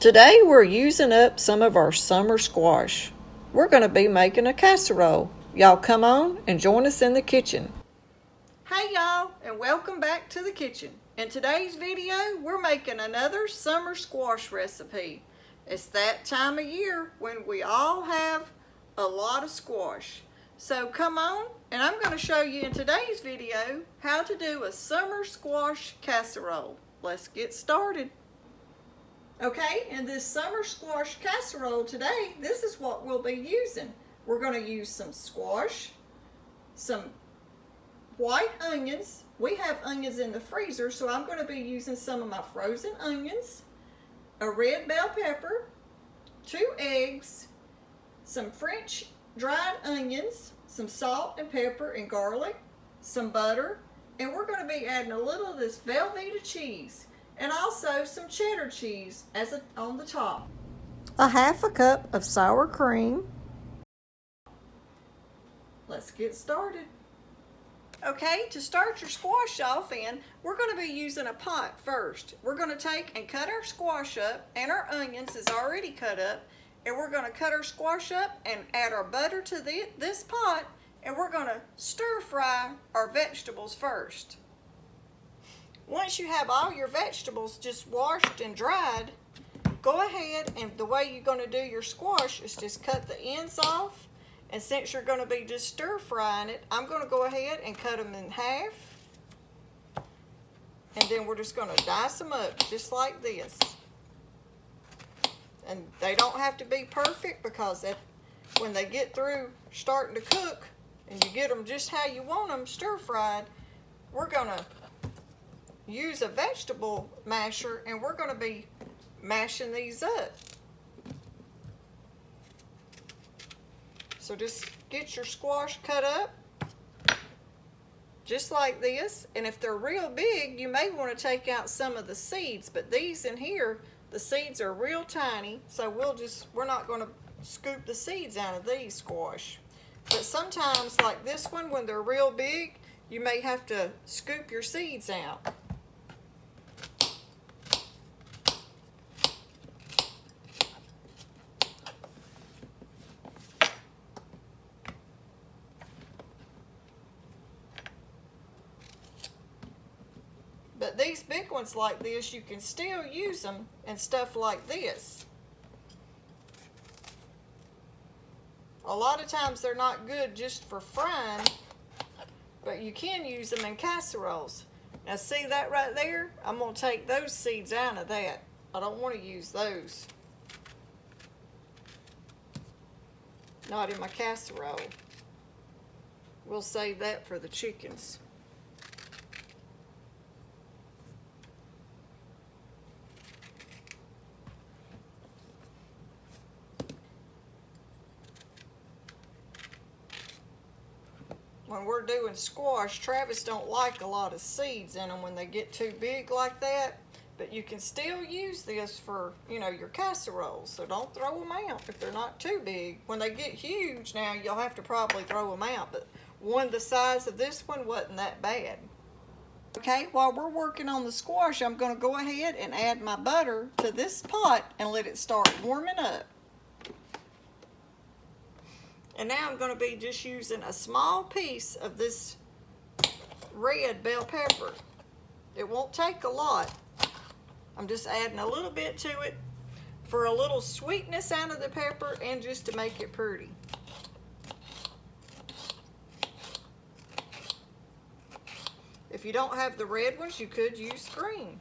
Today we're using up some of our summer squash. We're going to be making a casserole. Y'all come on and join us in the kitchen. Hey y'all, and welcome back to the kitchen. In today's video, we're making another summer squash recipe. It's that time of year when we all have a lot of squash. So come on, and I'm going to show you in today's video how to do a summer squash casserole. Let's get started. Okay, in this summer squash casserole today, this is what we'll be using. We're going to use some squash, some white onions. We have onions in the freezer, so I'm going to be using some of my frozen onions, a red bell pepper, 2 eggs, some French dried onions, some salt and pepper and garlic, some butter, and we're going to be adding a little of this Velveeta cheese. And also some cheddar cheese on the top. A half a cup of sour cream. Let's get started. Okay, to start your squash off in, we're going to be using a pot first. We're going to take and cut our squash up, and our onions is already cut up, and we're going to cut our squash up and add our butter to this pot, and we're going to stir fry our vegetables first. Once you have all your vegetables just washed and dried, go ahead, and the way you're going to do your squash is just cut the ends off. And since you're going to be just stir frying it, I'm going to go ahead and cut them in half. And then we're just going to dice them up just like this. And they don't have to be perfect, because when they get through starting to cook and you get them just how you want them stir fried, we're going to use a vegetable masher, and we're going to be mashing these up. So just get your squash cut up just like this, and if they're real big, you may want to take out some of the seeds, but these in here, the seeds are real tiny, so we're not going to scoop the seeds out of these squash. But sometimes, like this one, when they're real big, you may have to scoop your seeds out. But these big ones like this, you can still use them and stuff like this. A lot of times they're not good just for frying, but you can use them in casseroles. Now see that right there? I'm going to take those seeds out of that. I don't want to use those. Not in my casserole. We'll save that for the chickens. When we're doing squash, Travis don't like a lot of seeds in them when they get too big like that, but you can still use this for, your casseroles, so don't throw them out if they're not too big. When they get huge now, you'll have to probably throw them out, but one the size of this one wasn't that bad. Okay, while we're working on the squash, I'm going to go ahead and add my butter to this pot and let it start warming up. And now I'm going to be just using a small piece of this red bell pepper. It won't take a lot. I'm just adding a little bit to it for a little sweetness out of the pepper and just to make it pretty. If you don't have the red ones, you could use green.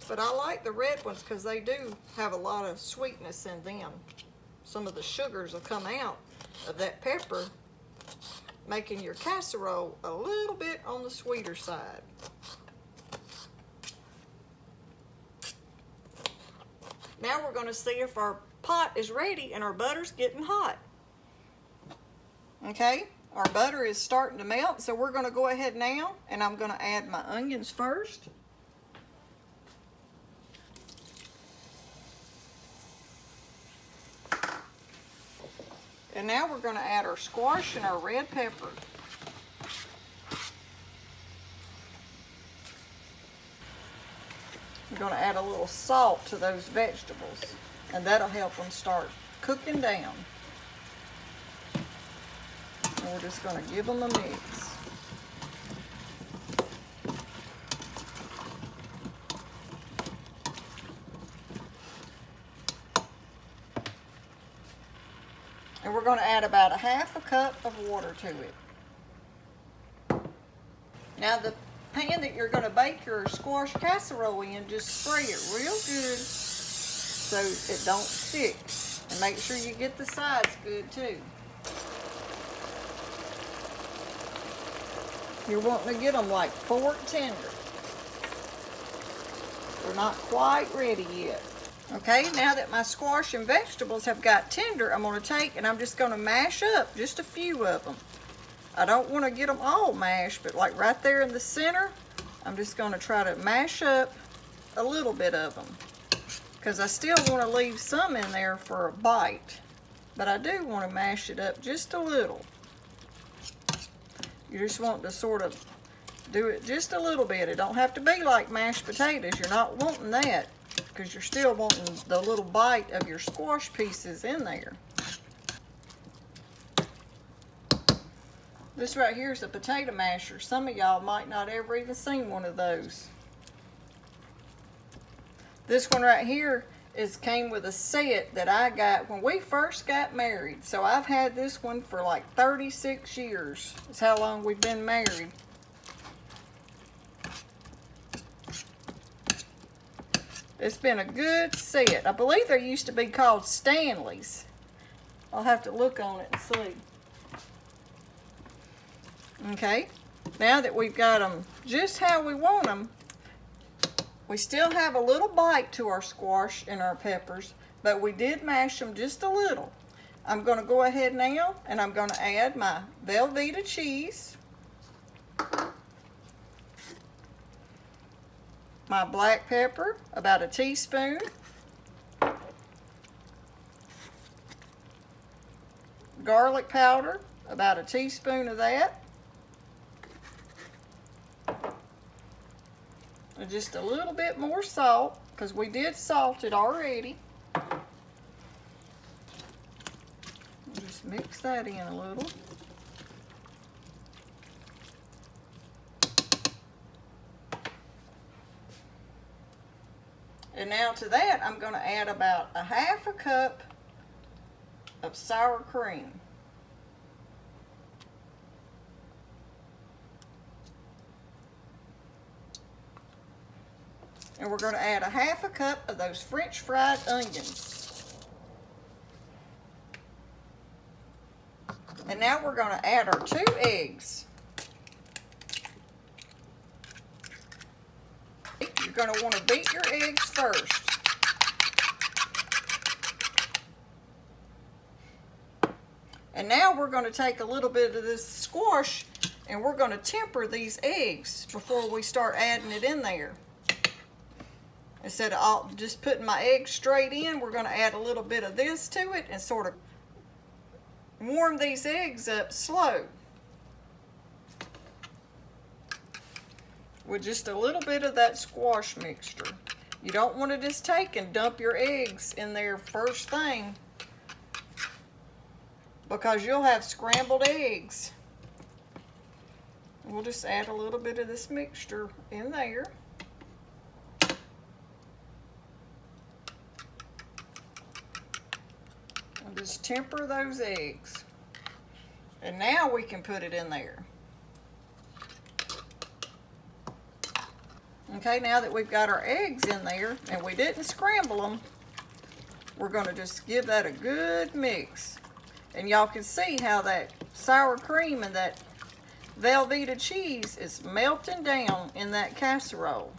But I like the red ones because they do have a lot of sweetness in them. Some of the sugars will come out of that pepper, making your casserole a little bit on the sweeter side. Now we're going to see if our pot is ready and our butter's getting hot. Okay, our butter is starting to melt, so we're going to go ahead now, and I'm going to add my onions first. And now we're going to add our squash and our red pepper. going to add a little salt to those vegetables, and that'll help them start cooking down. And we're just going to give them a mix. And we're going to add about a half a cup of water to it. Now the pan that you're going to bake your squash casserole in, just spray it real good so it don't stick. And make sure you get the sides good too. You're wanting to get them like fork tender. They're not quite ready yet. Okay, now that my squash and vegetables have got tender, I'm going to take and I'm just going to mash up just a few of them. I don't want to get them all mashed, but like right there in the center, I'm just going to try to mash up a little bit of them. Because I still want to leave some in there for a bite. But I do want to mash it up just a little. You just want to sort of do it just a little bit. It don't have to be like mashed potatoes. You're not wanting that, because you're still wanting the little bite of your squash pieces in there. This right here is a potato masher. Some of y'all might not ever even seen one of those. This one right here came with a set that I got when we first got married. So I've had this one for like 36 years. That's how long we've been married. It's been a good set. I believe they used to be called Stanley's. I'll have to look on it and see. Okay, now that we've got them just how we want them, we still have a little bite to our squash and our peppers, but we did mash them just a little. I'm going to go ahead now and I'm going to add my Velveeta cheese, my black pepper, about a teaspoon, garlic powder, about a teaspoon of that, and just a little bit more salt, because we did salt it already. Just mix that in a little. And now to that, I'm going to add about a half a cup of sour cream. And we're going to add a half a cup of those French fried onions. And now we're going to add our 2 eggs. You're going to want to beat your eggs first. And now we're going to take a little bit of this squash and we're going to temper these eggs before we start adding it in there. Instead of just putting my eggs straight in, we're going to add a little bit of this to it and sort of warm these eggs up slow. With just a little bit of that squash mixture. You don't want to just take and dump your eggs in there first thing, because you'll have scrambled eggs. We'll just add a little bit of this mixture in there. And just temper those eggs. And now we can put it in there. Okay, now that we've got our eggs in there and we didn't scramble them, we're going to just give that a good mix. And y'all can see how that sour cream and that Velveeta cheese is melting down in that casserole.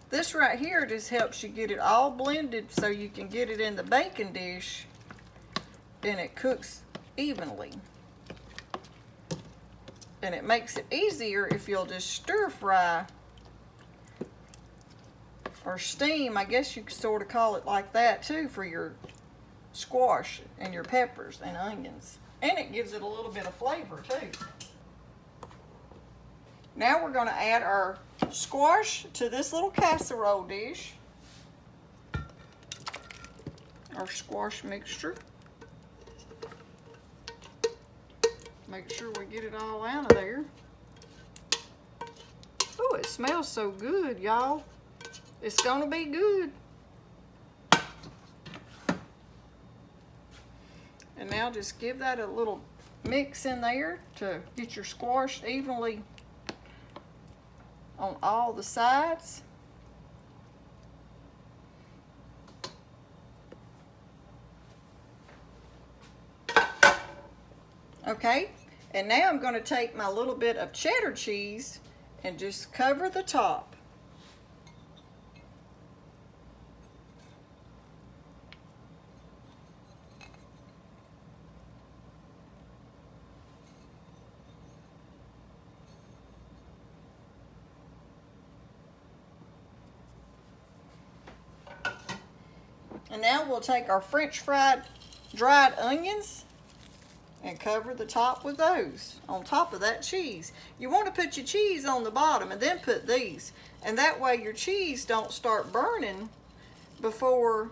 This right here just helps you get it all blended so you can get it in the baking dish and it cooks evenly. And it makes it easier if you'll just stir fry or steam. I guess you could sort of call it like that too for your squash and your peppers and onions. And it gives it a little bit of flavor too. Now we're going to add our squash to this little casserole dish. Our squash mixture. Make sure we get it all out of there. Oh, it smells so good, y'all. It's gonna be good. And now just give that a little mix in there to get your squash evenly on all the sides. Okay, and now I'm going to take my little bit of cheddar cheese and just cover the top. And now we'll take our French fried dried onions and cover the top with those on top of that cheese. You want to put your cheese on the bottom and then put these, and that way your cheese don't start burning before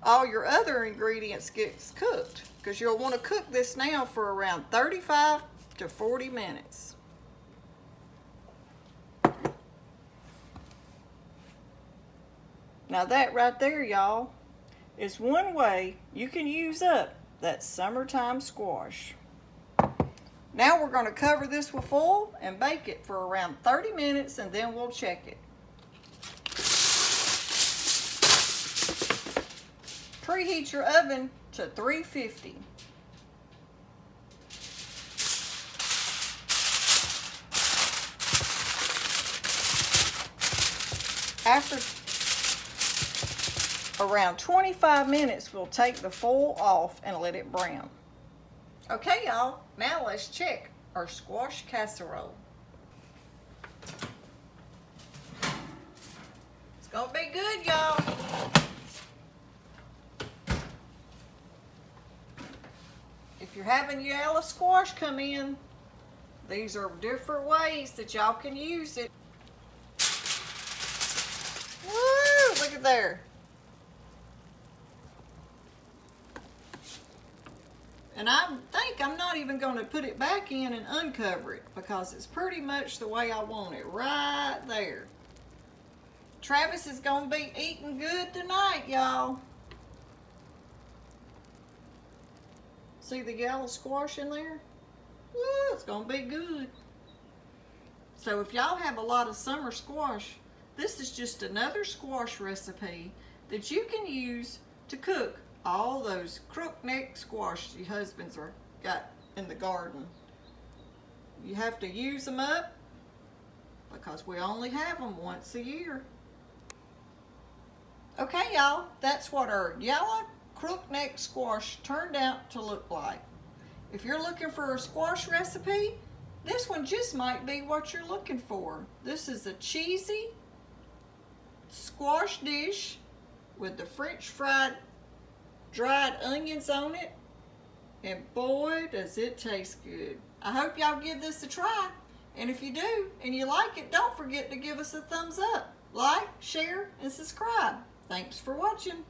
all your other ingredients gets cooked, because you'll want to cook this now for around 35 to 40 minutes. Now that right there, y'all, is one way you can use up that summertime squash. Now we're going to cover this with foil and bake it for around 30 minutes, and then we'll check it. Preheat your oven to 350. After around 25 minutes, we'll take the foil off and let it brown. Okay, y'all, now let's check our squash casserole. It's gonna be good, y'all. If you're having yellow squash come in, these are different ways that y'all can use it. Woo, look at there. And I think I'm not even going to put it back in and uncover it, because it's pretty much the way I want it, right there. Travis is going to be eating good tonight, y'all. See the yellow squash in there? Woo, it's going to be good. So if y'all have a lot of summer squash, this is just another squash recipe that you can use to cook all those crook-neck squash your husbands are got in the garden. You have to use them up because we only have them once a year. Okay, y'all, that's what our yellow crook-neck squash turned out to look like. If you're looking for a squash recipe, this one just might be what you're looking for. This is a cheesy squash dish with the French fried dried onions on it, and boy does it taste good. I hope y'all give this a try, and if you do and you like it, don't forget to give us a thumbs up, like, share, and subscribe. Thanks for watching.